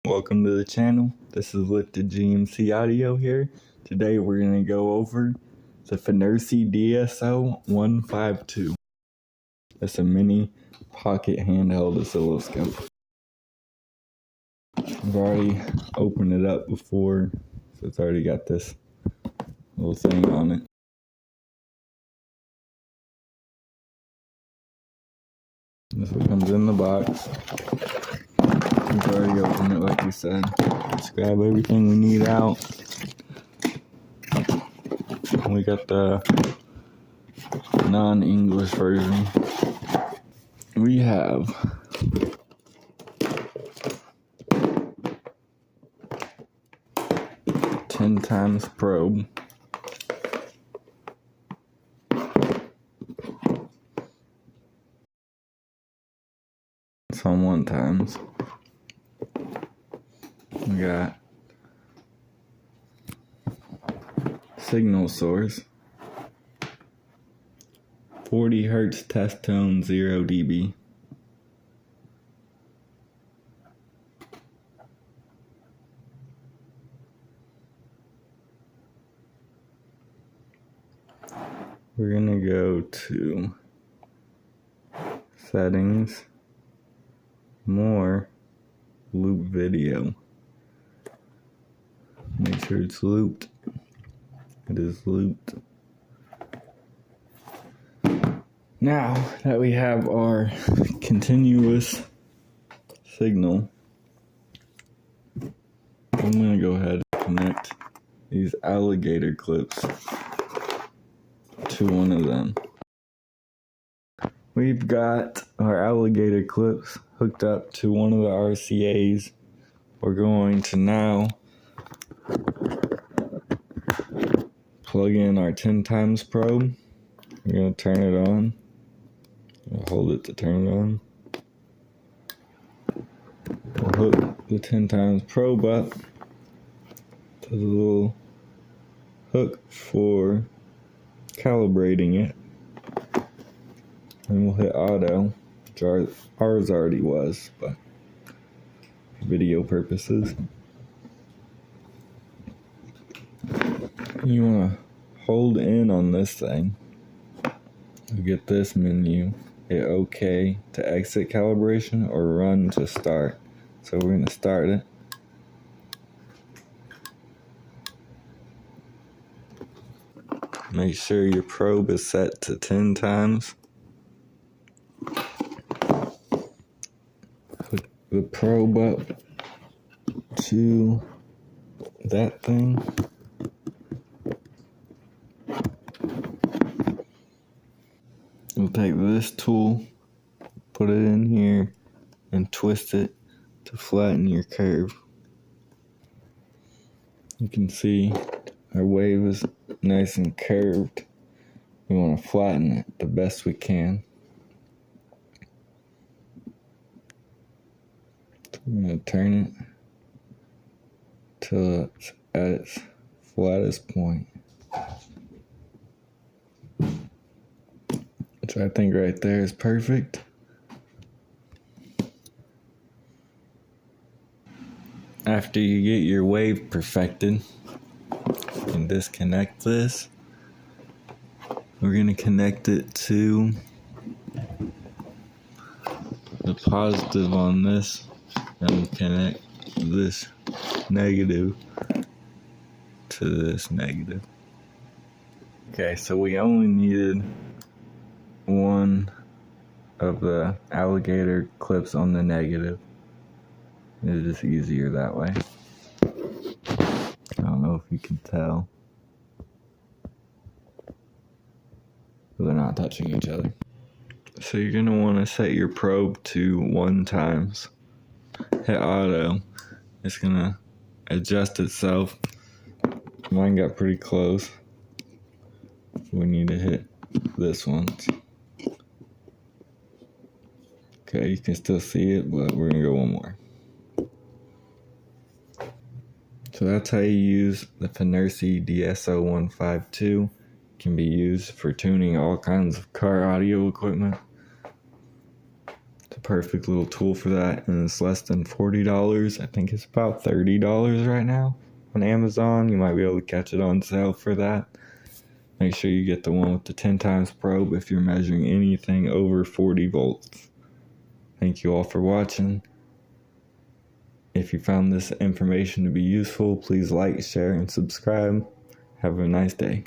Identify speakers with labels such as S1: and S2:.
S1: Welcome to the channel. This is Lifted GMC Audio here. Today we're going to go over the Fnirsi DSO152. It's a mini pocket handheld oscilloscope. I've already opened it up before, so it's already got this little thing on it. This one comes in the box. We've already opened it like we said. Let's grab everything we need out. We got the non-English version. We have a 10 times probe. It's on 1 times. We got signal source, 40 Hertz test tone 0 dB. We're gonna go to settings, more, loop video. Make sure it's looped. It is looped. Now that we have our continuous signal, I'm going to go ahead and connect these alligator clips to one of them. We've got our alligator clips hooked up to one of the RCAs. We're going to now plug in our 10 times probe. We're going to turn it on. I'll hold it to turn it on. We'll hook the 10 times probe up to the little hook for calibrating it. And we'll hit auto, which ours already was, but for video purposes. You want to hold in on this thing. You get this menu. Hit OK to exit calibration or run to start. So we're going to start it. Make sure your probe is set to 10 times. Hook the probe up to that thing. We'll take this tool, put it in here, and twist it to flatten your curve. You can see our wave is nice and curved. We want to flatten it the best we can. So we're going to turn it till it's at its flattest point. Which I think right there is perfect. After you get your wave perfected, you can disconnect this. We're going to connect it to the positive on this, and we'll connect this negative to this negative. Okay, so we only needed one of the alligator clips on the negative. It's just easier that way. I don't know if you can tell. They're not touching each other. So you're going to want to set your probe to 1 times. Hit auto. It's going to adjust itself. Mine got pretty close. We need to hit this one. Okay, you can still see it, but we're going to go one more. So that's how you use the Fnirsi DSO152. It can be used for tuning all kinds of car audio equipment. It's a perfect little tool for that, and it's less than $40. I think it's about $30 right now on Amazon. You might be able to catch it on sale for that. Make sure you get the one with the 10 times probe if you're measuring anything over 40 volts. Thank you all for watching. If you found this information to be useful, please like, share, and subscribe. Have a nice day.